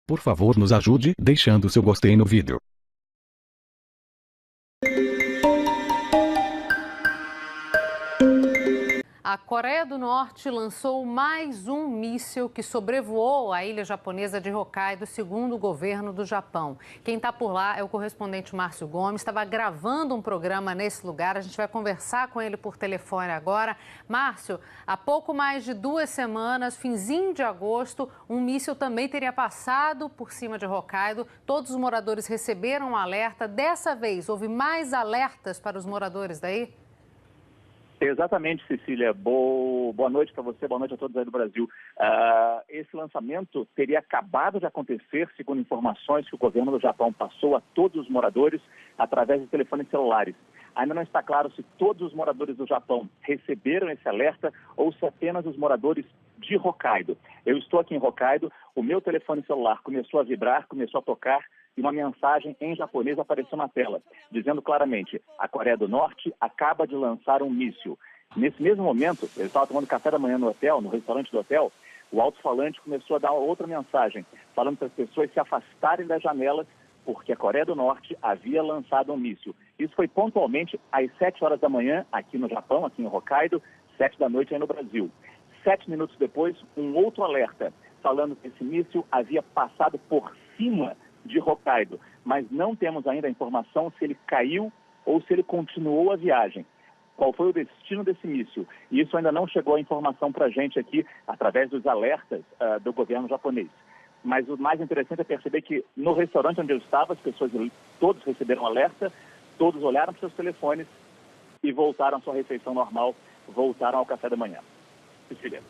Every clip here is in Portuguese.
Por favor, nos ajude deixando seu gostei no vídeo. A Coreia do Norte lançou mais um míssil que sobrevoou a ilha japonesa de Hokkaido, segundo o governo do Japão. Quem está por lá é o correspondente Márcio Gomes, estava gravando um programa nesse lugar. A gente vai conversar com ele por telefone agora. Márcio, há pouco mais de 2 semanas, finzinho de agosto, um míssil também teria passado por cima de Hokkaido. Todos os moradores receberam um alerta. Dessa vez, houve mais alertas para os moradores daí? Exatamente, Cecília. Boa noite para você, boa noite a todos aí do Brasil. Esse lançamento teria acabado de acontecer, segundo informações que o governo do Japão passou a todos os moradores através de telefones celulares. Ainda não está claro se todos os moradores do Japão receberam esse alerta ou se apenas os moradores de Hokkaido. Eu estou aqui em Hokkaido, o meu telefone celular começou a vibrar, começou a tocar e uma mensagem em japonês apareceu na tela, dizendo claramente: a Coreia do Norte acaba de lançar um míssil. Nesse mesmo momento, eu estava tomando café da manhã no hotel, no restaurante do hotel, o alto-falante começou a dar outra mensagem, falando para as pessoas se afastarem das janelas, porque a Coreia do Norte havia lançado um míssil. Isso foi pontualmente às 7 horas da manhã, aqui no Japão, aqui em Hokkaido, 7 da noite aí no Brasil. 7 minutos depois, um outro alerta, falando que esse míssil havia passado por cima de Hokkaido, mas não temos ainda a informação se ele caiu ou se ele continuou a viagem. Qual foi o destino desse míssil? E isso ainda não chegou a informação para a gente aqui, através dos alertas do governo japonês. Mas o mais interessante é perceber que no restaurante onde eu estava, as pessoas todos receberam alerta, todos olharam para seus telefones e voltaram à sua refeição normal, voltaram ao café da manhã. Cecília.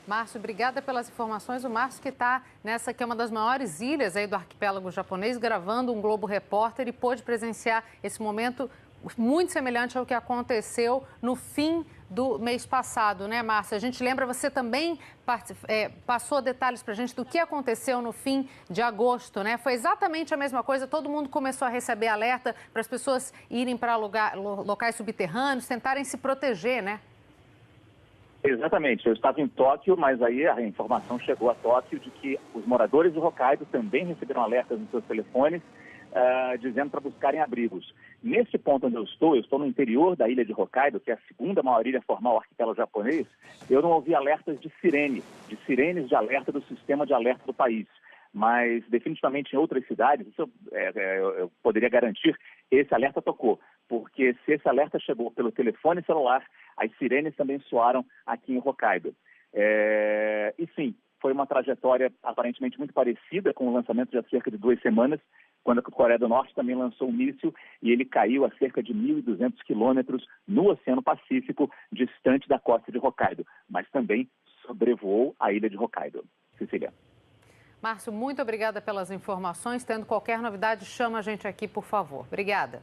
Márcio, obrigada pelas informações. O Márcio que está nessa que é uma das maiores ilhas aí do arquipélago japonês, gravando um Globo Repórter e pôde presenciar esse momento muito semelhante ao que aconteceu no fim do mês passado, né, Márcio? A gente lembra, você também passou detalhes para a gente do que aconteceu no fim de agosto, né? Foi exatamente a mesma coisa, todo mundo começou a receber alerta para as pessoas irem para locais subterrâneos, tentarem se proteger, né? Exatamente, eu estava em Tóquio, mas aí a informação chegou a Tóquio de que os moradores de Hokkaido também receberam alertas nos seus telefones, dizendo para buscarem abrigos. Nesse ponto onde eu estou no interior da ilha de Hokkaido, que é a segunda maior ilha formal do arquipélago japonês, eu não ouvi alertas de sirenes de alerta do sistema de alerta do país. Mas definitivamente em outras cidades, isso eu poderia garantir, esse alerta tocou, porque se esse alerta chegou pelo telefone celular, as sirenes também soaram aqui em Hokkaido. E sim, foi uma trajetória aparentemente muito parecida com o lançamento de há cerca de 2 semanas, quando a Coreia do Norte também lançou um míssil e ele caiu a cerca de 1.200 quilômetros no Oceano Pacífico, distante da costa de Hokkaido, mas também sobrevoou a ilha de Hokkaido. Cecília. Márcio, muito obrigada pelas informações. Tendo qualquer novidade, chama a gente aqui, por favor. Obrigada.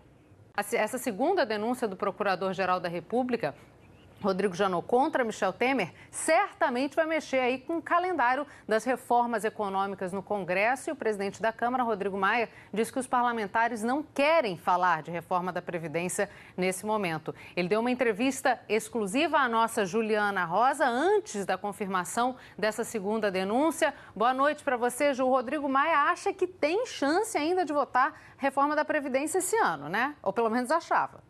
Essa segunda denúncia do Procurador-Geral da República, Rodrigo Janot, contra Michel Temer, certamente vai mexer aí com o calendário das reformas econômicas no Congresso. E o presidente da Câmara, Rodrigo Maia, diz que os parlamentares não querem falar de reforma da Previdência nesse momento. Ele deu uma entrevista exclusiva à nossa Juliana Rosa antes da confirmação dessa segunda denúncia. Boa noite para você, Ju. O Rodrigo Maia acha que tem chance ainda de votar reforma da Previdência esse ano, né? Ou pelo menos achava.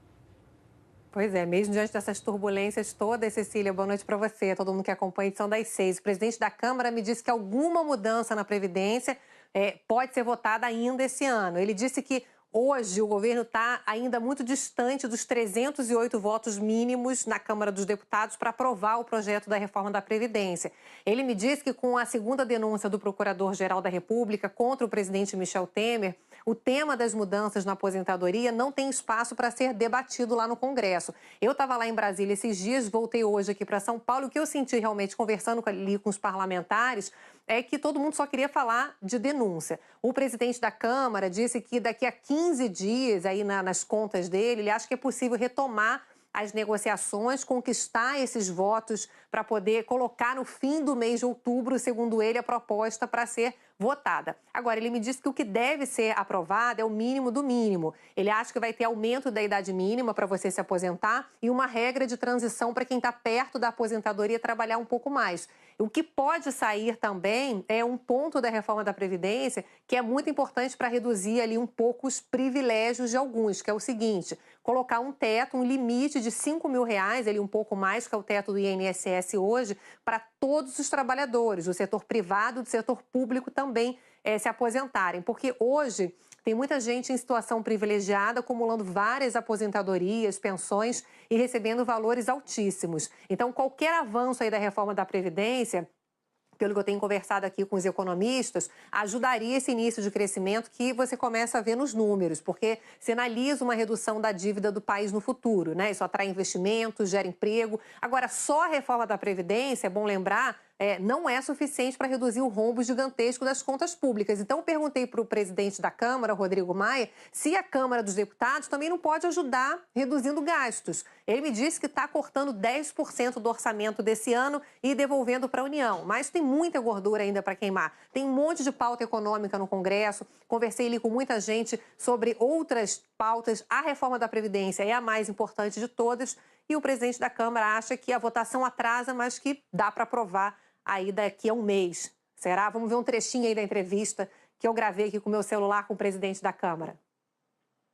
Pois é, mesmo diante dessas turbulências todas, Cecília, boa noite para você, todo mundo que acompanha a edição das 6. O presidente da Câmara me disse que alguma mudança na Previdência pode ser votada ainda esse ano. Ele disse que hoje o governo está ainda muito distante dos 308 votos mínimos na Câmara dos Deputados para aprovar o projeto da reforma da Previdência. Ele me disse que com a segunda denúncia do Procurador-Geral da República contra o presidente Michel Temer, o tema das mudanças na aposentadoria não tem espaço para ser debatido lá no Congresso. Eu estava lá em Brasília esses dias, voltei hoje aqui para São Paulo. O que eu senti realmente conversando ali com os parlamentares é que todo mundo só queria falar de denúncia. O presidente da Câmara disse que daqui a 15 dias, aí nas contas dele, ele acha que é possível retomar as negociações, conquistar esses votos para poder colocar no fim do mês de outubro, segundo ele, a proposta para ser votada. Agora, ele me disse que o que deve ser aprovado é o mínimo do mínimo. Ele acha que vai ter aumento da idade mínima para você se aposentar e uma regra de transição para quem está perto da aposentadoria trabalhar um pouco mais. O que pode sair também é um ponto da reforma da Previdência que é muito importante para reduzir ali um pouco os privilégios de alguns, que é o seguinte, colocar um teto, um limite de R$5.000, ali um pouco mais que é o teto do INSS hoje, para todos os trabalhadores, do setor privado e do setor público também se aposentarem. Porque hoje tem muita gente em situação privilegiada, acumulando várias aposentadorias, pensões e recebendo valores altíssimos. Então, qualquer avanço aí da reforma da Previdência, pelo que eu tenho conversado aqui com os economistas, ajudaria esse início de crescimento que você começa a ver nos números, porque sinaliza uma redução da dívida do país no futuro, né? Isso atrai investimentos, gera emprego. Agora, só a reforma da Previdência, é bom lembrar, não é suficiente para reduzir o rombo gigantesco das contas públicas. Então, eu perguntei para o presidente da Câmara, Rodrigo Maia, se a Câmara dos Deputados também não pode ajudar reduzindo gastos. Ele me disse que está cortando 10% do orçamento desse ano e devolvendo para a União. Mas tem muita gordura ainda para queimar. Tem um monte de pauta econômica no Congresso. Conversei ali com muita gente sobre outras pautas. A reforma da Previdência é a mais importante de todas. E o presidente da Câmara acha que a votação atrasa, mas que dá para aprovar aí daqui a um mês. Será? Vamos ver um trechinho aí da entrevista que eu gravei aqui com o meu celular com o presidente da Câmara.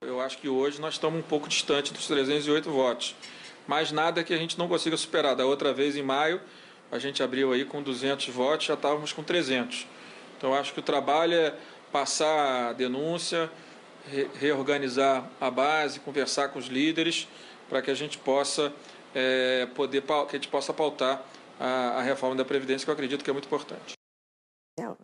Eu acho que hoje nós estamos um pouco distante dos 308 votos. Mas nada que a gente não consiga superar. Da outra vez, em maio, a gente abriu aí com 200 votos, já estávamos com 300. Então, eu acho que o trabalho é passar a denúncia, reorganizar a base, conversar com os líderes, para que a gente possa pautar a reforma da Previdência, que eu acredito que é muito importante.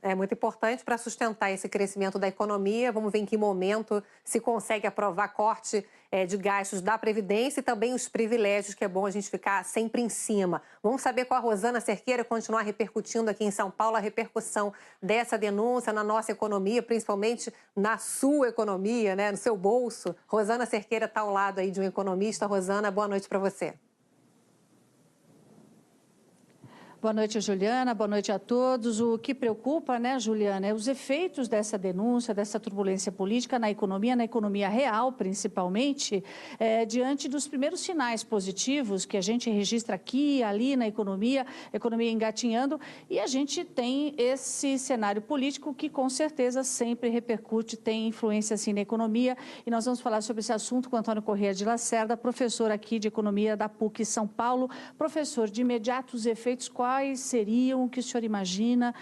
É muito importante para sustentar esse crescimento da economia. Vamos ver em que momento se consegue aprovar corte de gastos da Previdência e também os privilégios, que é bom a gente ficar sempre em cima. Vamos saber com a Rosana Cerqueira, continuar repercutindo aqui em São Paulo a repercussão dessa denúncia na nossa economia, principalmente na sua economia, né, no seu bolso. Rosana Cerqueira está ao lado aí de um economista. Rosana, boa noite para você. Boa noite, Juliana. Boa noite a todos. O que preocupa, né, Juliana, é os efeitos dessa denúncia, dessa turbulência política na economia real, principalmente, diante dos primeiros sinais positivos que a gente registra aqui e ali na economia engatinhando, e a gente tem esse cenário político que, com certeza, sempre repercute, tem influência, assim, na economia, e nós vamos falar sobre esse assunto com Antônio Corrêa de Lacerda, professor aqui de Economia da PUC São Paulo. Professor, de imediato, os efeitos quais seriam, o que o senhor imagina?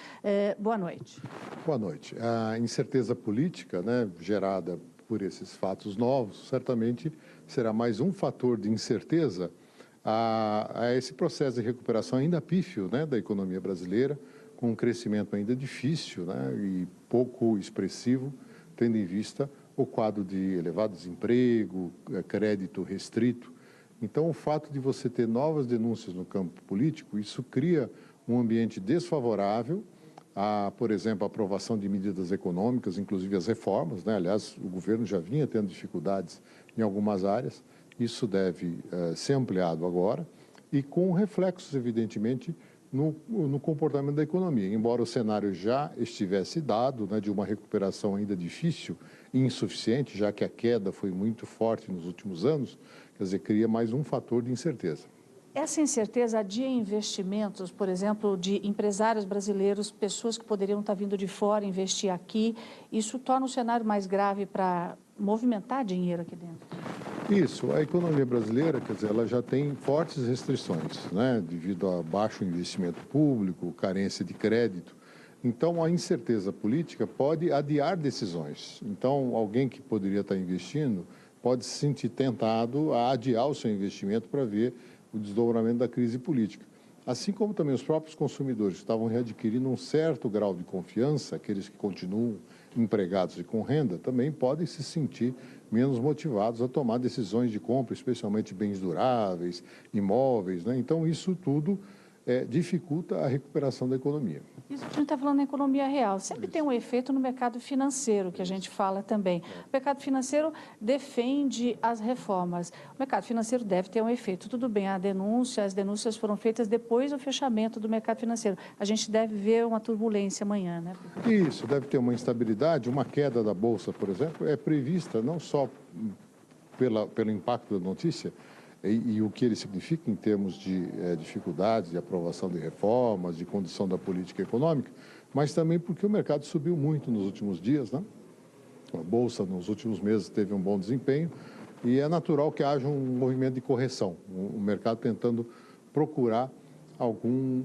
Boa noite. Boa noite. A incerteza política, né, gerada por esses fatos novos, certamente será mais um fator de incerteza a esse processo de recuperação ainda pífio, né, da economia brasileira, com um crescimento ainda difícil, né, e pouco expressivo, tendo em vista o quadro de elevado desemprego, crédito restrito. Então, o fato de você ter novas denúncias no campo político, isso cria um ambiente desfavorável a, por exemplo, a aprovação de medidas econômicas, inclusive as reformas, né? Aliás, o governo já vinha tendo dificuldades em algumas áreas, isso deve ser ampliado agora, e com reflexos, evidentemente, no comportamento da economia. Embora o cenário já estivesse dado, né, de uma recuperação ainda difícil e insuficiente, já que a queda foi muito forte nos últimos anos, quer dizer, cria mais um fator de incerteza. Essa incerteza adia investimentos, por exemplo, de empresários brasileiros, pessoas que poderiam estar vindo de fora investir aqui. Isso torna o cenário mais grave para movimentar dinheiro aqui dentro? Isso. A economia brasileira, quer dizer, ela já tem fortes restrições, né, devido a baixo investimento público, carência de crédito. Então, a incerteza política pode adiar decisões. Então, alguém que poderia estar investindo pode se sentir tentado a adiar o seu investimento para ver o desdobramento da crise política. Assim como também os próprios consumidores estavam readquirindo um certo grau de confiança, aqueles que continuam empregados e com renda, também podem se sentir menos motivados a tomar decisões de compra, especialmente bens duráveis, imóveis, né? Então, isso tudo dificulta a recuperação da economia. Isso a gente está falando na economia real. Sempre tem um efeito no mercado financeiro, que a gente fala também. O mercado financeiro defende as reformas. O mercado financeiro deve ter um efeito. Tudo bem, as denúncias foram feitas depois do fechamento do mercado financeiro. A gente deve ver uma turbulência amanhã, né? Isso, deve ter uma instabilidade. Uma queda da Bolsa, por exemplo, é prevista não só pelo impacto da notícia, e o que ele significa em termos de dificuldades de aprovação de reformas, de condição da política econômica, mas também porque o mercado subiu muito nos últimos dias, né? A Bolsa nos últimos meses teve um bom desempenho e é natural que haja um movimento de correção, o mercado tentando procurar algum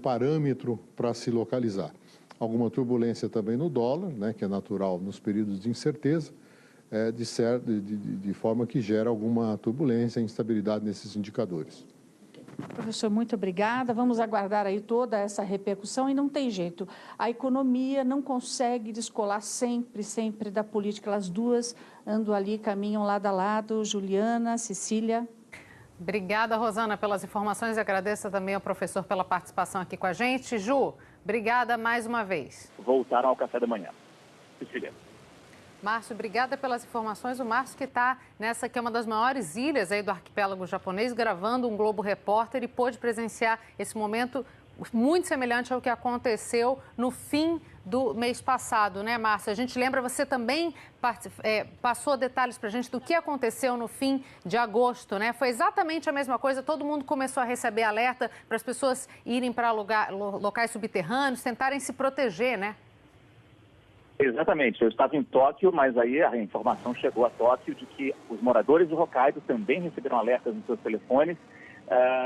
parâmetro para se localizar. Alguma turbulência também no dólar, né, que é natural nos períodos de incerteza, de forma que gera alguma turbulência e instabilidade nesses indicadores. Professor, muito obrigada. Vamos aguardar aí toda essa repercussão e não tem jeito. A economia não consegue descolar sempre da política. Elas duas andam ali, caminham lado a lado. Juliana, Cecília. Obrigada, Rosana, pelas informações. Agradeço também ao professor pela participação aqui com a gente. Ju, obrigada mais uma vez. Voltaram ao café da manhã. Cecília. Márcio, obrigada pelas informações. O Márcio que está nessa que é uma das maiores ilhas aí do arquipélago japonês, gravando um Globo Repórter e pôde presenciar esse momento muito semelhante ao que aconteceu no fim do mês passado, né, Márcio? A gente lembra, você também passou detalhes para a gente do que aconteceu no fim de agosto, né? Foi exatamente a mesma coisa, todo mundo começou a receber alerta para as pessoas irem para locais subterrâneos, tentarem se proteger, né? Exatamente, eu estava em Tóquio, mas aí a informação chegou a Tóquio de que os moradores de Hokkaido também receberam alertas nos seus telefones,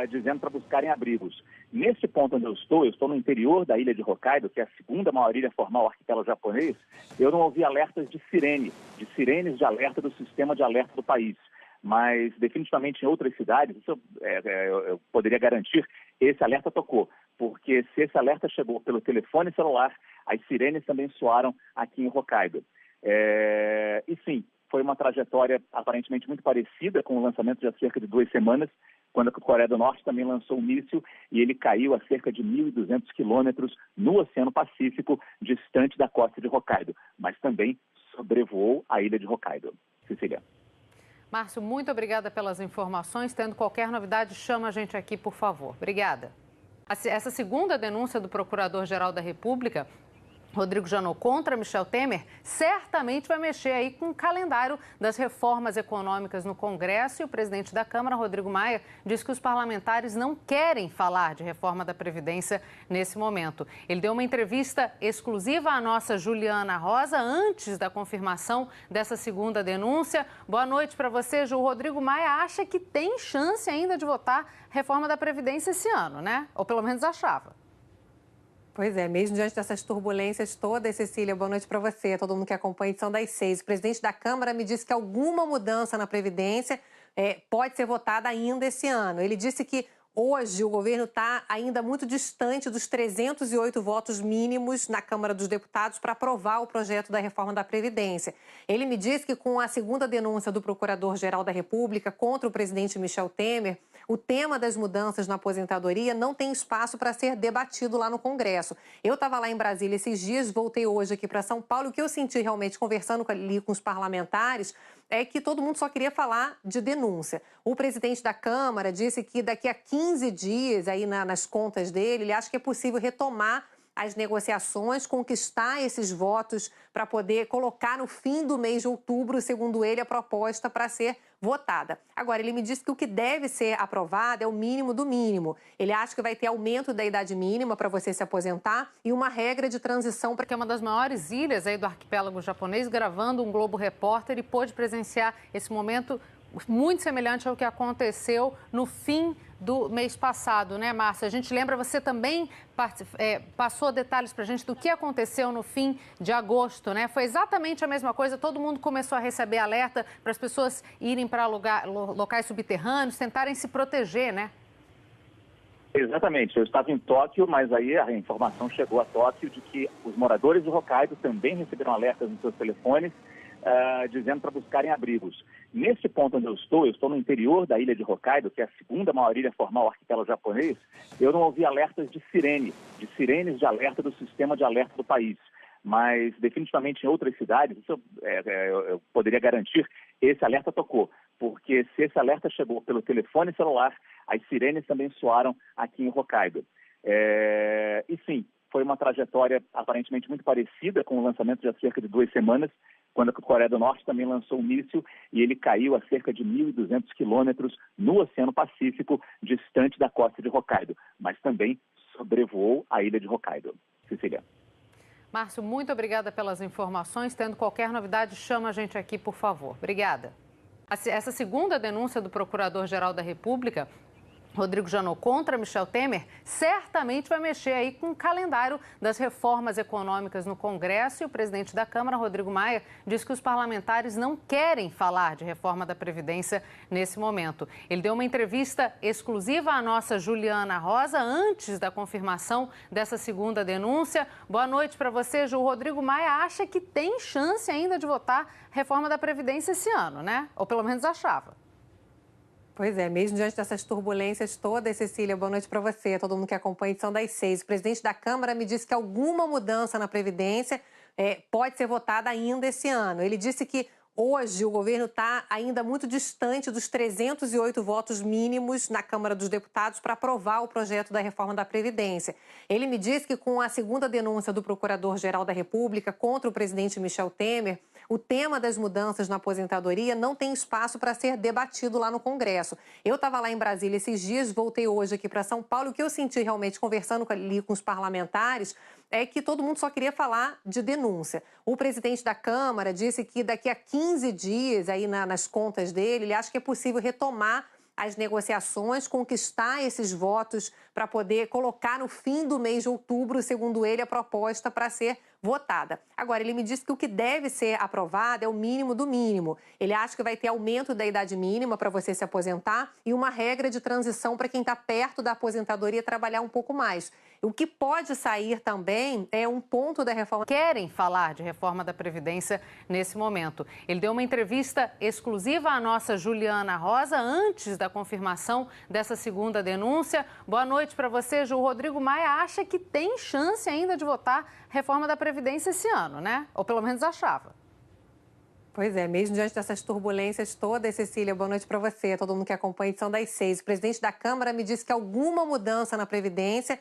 dizendo para buscarem abrigos. Nesse ponto onde eu estou no interior da ilha de Hokkaido, que é a segunda maior ilha formal do arquipélago japonês, eu não ouvi alertas de sirenes de alerta do sistema de alerta do país. Mas definitivamente em outras cidades, isso eu poderia garantir, esse alerta tocou. Porque se esse alerta chegou pelo telefone celular, as sirenes também soaram aqui em Hokkaido. E sim, foi uma trajetória aparentemente muito parecida com o lançamento de há cerca de 2 semanas, quando a Coreia do Norte também lançou um míssil e ele caiu a cerca de 1.200 quilômetros no Oceano Pacífico, distante da costa de Hokkaido, mas também sobrevoou a ilha de Hokkaido. Cecília. Márcio, muito obrigada pelas informações. Tendo qualquer novidade, chama a gente aqui, por favor. Obrigada. Essa segunda denúncia do Procurador-Geral da República, Rodrigo Janot, contra Michel Temer, certamente vai mexer aí com o calendário das reformas econômicas no Congresso. E o presidente da Câmara, Rodrigo Maia, diz que os parlamentares não querem falar de reforma da Previdência nesse momento. Ele deu uma entrevista exclusiva à nossa Juliana Rosa antes da confirmação dessa segunda denúncia. Boa noite para você, Ju. O Rodrigo Maia acha que tem chance ainda de votar reforma da Previdência esse ano, né? Ou pelo menos achava. Pois é, mesmo diante dessas turbulências todas, Cecília, boa noite para você, todo mundo que acompanha a edição das 6. O presidente da Câmara me disse que alguma mudança na Previdência pode ser votada ainda esse ano. Ele disse que hoje o governo está ainda muito distante dos 308 votos mínimos na Câmara dos Deputados para aprovar o projeto da reforma da Previdência. Ele me disse que com a segunda denúncia do Procurador-Geral da República contra o presidente Michel Temer, o tema das mudanças na aposentadoria não tem espaço para ser debatido lá no Congresso. Eu estava lá em Brasília esses dias, voltei hoje aqui para São Paulo. O que eu senti realmente conversando ali com os parlamentares é que todo mundo só queria falar de denúncia. O presidente da Câmara disse que daqui a 15 dias, aí nas contas dele, ele acha que é possível retomar as negociações, conquistar esses votos para poder colocar no fim do mês de outubro, segundo ele, a proposta para ser votada. Agora, ele me disse que o que deve ser aprovado é o mínimo do mínimo. Ele acha que vai ter aumento da idade mínima para você se aposentar e uma regra de transição para que é uma das maiores ilhas aí do arquipélago japonês, gravando um Globo Repórter e pôde presenciar esse momento muito semelhante ao que aconteceu no fim do mês passado, né, Márcia? A gente lembra, você também passou detalhes para a gente do que aconteceu no fim de agosto, né? Foi exatamente a mesma coisa, todo mundo começou a receber alerta para as pessoas irem para locais subterrâneos, tentarem se proteger, né? Exatamente, eu estava em Tóquio, mas aí a informação chegou a Tóquio de que os moradores de Hokkaido também receberam alertas nos seus telefones, dizendo para buscarem abrigos. Nesse ponto onde eu estou no interior da ilha de Hokkaido, que é a segunda maior ilha formal do arquipélago japonês, eu não ouvi alertas de sirenes de alerta do sistema de alerta do país. Mas definitivamente em outras cidades, isso eu poderia garantir, esse alerta tocou. Porque se esse alerta chegou pelo telefone celular, as sirenes também soaram aqui em Hokkaido. E sim, foi uma trajetória aparentemente muito parecida com o lançamento de há cerca de 2 semanas, quando a Coreia do Norte também lançou um míssil e ele caiu a cerca de 1.200 quilômetros no Oceano Pacífico, distante da costa de Hokkaido, mas também sobrevoou a ilha de Hokkaido. Cecília. Márcio, muito obrigada pelas informações. Tendo qualquer novidade, chama a gente aqui, por favor. Obrigada. Essa segunda denúncia do Procurador-Geral da República, Rodrigo Janot, contra Michel Temer, certamente vai mexer aí com o calendário das reformas econômicas no Congresso. E o presidente da Câmara, Rodrigo Maia, diz que os parlamentares não querem falar de reforma da Previdência nesse momento. Ele deu uma entrevista exclusiva à nossa Juliana Rosa antes da confirmação dessa segunda denúncia. Boa noite para você, Ju. O Rodrigo Maia acha que tem chance ainda de votar reforma da Previdência esse ano, né? Ou pelo menos achava. Pois é, mesmo diante dessas turbulências todas, Cecília, boa noite para você, todo mundo que acompanha a edição das 6. O presidente da Câmara me disse que alguma mudança na Previdência pode ser votada ainda esse ano. Ele disse que hoje o governo está ainda muito distante dos 308 votos mínimos na Câmara dos Deputados para aprovar o projeto da reforma da Previdência. Ele me disse que com a segunda denúncia do Procurador-Geral da República contra o presidente Michel Temer, o tema das mudanças na aposentadoria não tem espaço para ser debatido lá no Congresso. Eu estava lá em Brasília esses dias, voltei hoje aqui para São Paulo. O que eu senti realmente conversando ali com os parlamentares é que todo mundo só queria falar de denúncia. O presidente da Câmara disse que daqui a 15 dias, aí nas contas dele, ele acha que é possível retomar as negociações, conquistar esses votos para poder colocar no fim do mês de outubro, segundo ele, a proposta para ser votada. Agora, ele me disse que o que deve ser aprovado é o mínimo do mínimo. Ele acha que vai ter aumento da idade mínima para você se aposentar e uma regra de transição para quem está perto da aposentadoria trabalhar um pouco mais. O que pode sair também é um ponto da reforma. Querem falar de reforma da Previdência nesse momento. Ele deu uma entrevista exclusiva à nossa Juliana Rosa antes da confirmação dessa segunda denúncia. Boa noite para você, Ju. O Rodrigo Maia acha que tem chance ainda de votar reforma da Previdência esse ano, né? Ou pelo menos achava. Pois é, mesmo diante dessas turbulências todas, Cecília, boa noite para você, todo mundo que acompanha a edição das 6. O presidente da Câmara me disse que alguma mudança na Previdência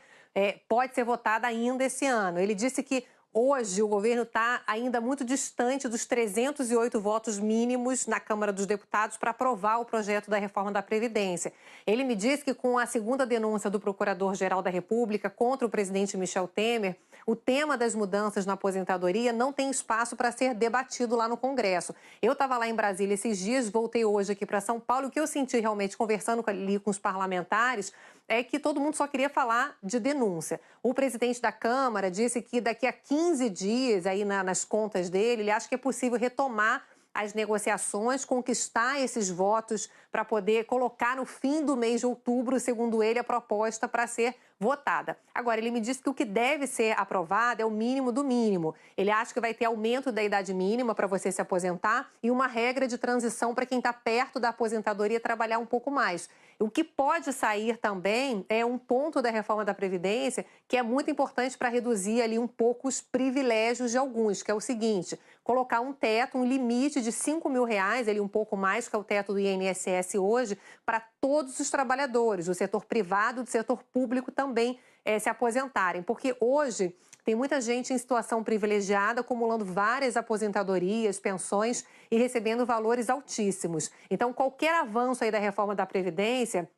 pode ser votada ainda esse ano. Ele disse que hoje o governo está ainda muito distante dos 308 votos mínimos na Câmara dos Deputados para aprovar o projeto da reforma da Previdência. Ele me disse que com a segunda denúncia do Procurador-Geral da República contra o presidente Michel Temer, o tema das mudanças na aposentadoria não tem espaço para ser debatido lá no Congresso. Eu estava lá em Brasília esses dias, voltei hoje aqui para São Paulo. O que eu senti realmente conversando ali com os parlamentares é que todo mundo só queria falar de denúncia. O presidente da Câmara disse que daqui a 15 dias, aí nas contas dele, ele acha que é possível retomar as negociações, conquistar esses votos para poder colocar no fim do mês de outubro, segundo ele, a proposta para ser votada. Agora, ele me disse que o que deve ser aprovado é o mínimo do mínimo. Ele acha que vai ter aumento da idade mínima para você se aposentar e uma regra de transição para quem está perto da aposentadoria trabalhar um pouco mais. O que pode sair também é um ponto da reforma da Previdência que é muito importante para reduzir ali um pouco os privilégios de alguns, que é o seguinte: colocar um teto, um limite de R$5.000, ali um pouco mais que é o teto do INSS hoje, para todos os trabalhadores, do setor privado e do setor público também se aposentarem. Porque hoje tem muita gente em situação privilegiada, acumulando várias aposentadorias, pensões e recebendo valores altíssimos. Então, qualquer avanço aí da reforma da Previdência,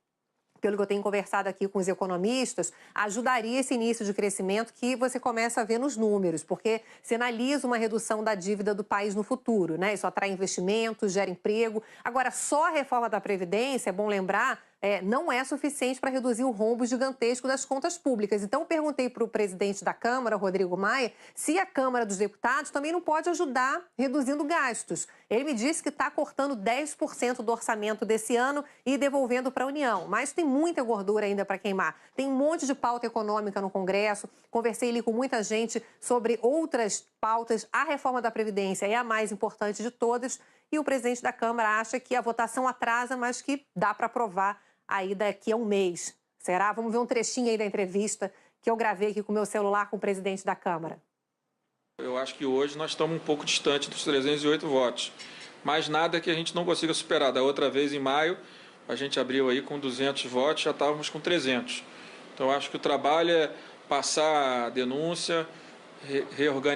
pelo que eu tenho conversado aqui com os economistas, ajudaria esse início de crescimento que você começa a ver nos números, porque sinaliza uma redução da dívida do país no futuro, né? Isso atrai investimentos, gera emprego. Agora, só a reforma da Previdência, é bom lembrar, não é suficiente para reduzir o rombo gigantesco das contas públicas. Então, eu perguntei para o presidente da Câmara, Rodrigo Maia, se a Câmara dos Deputados também não pode ajudar reduzindo gastos. Ele me disse que está cortando 10% do orçamento desse ano e devolvendo para a União. Mas tem muita gordura ainda para queimar. Tem um monte de pauta econômica no Congresso. Conversei ali com muita gente sobre outras pautas. A reforma da Previdência é a mais importante de todas. E o presidente da Câmara acha que a votação atrasa, mas que dá para aprovar aí daqui a um mês. Será? Vamos ver um trechinho aí da entrevista que eu gravei aqui com o meu celular com o presidente da Câmara. Eu acho que hoje nós estamos um pouco distante dos 308 votos. Mas nada que a gente não consiga superar. Da outra vez, em maio, a gente abriu aí com 200 votos, já estávamos com 300. Então, eu acho que o trabalho é passar a denúncia, reorganizar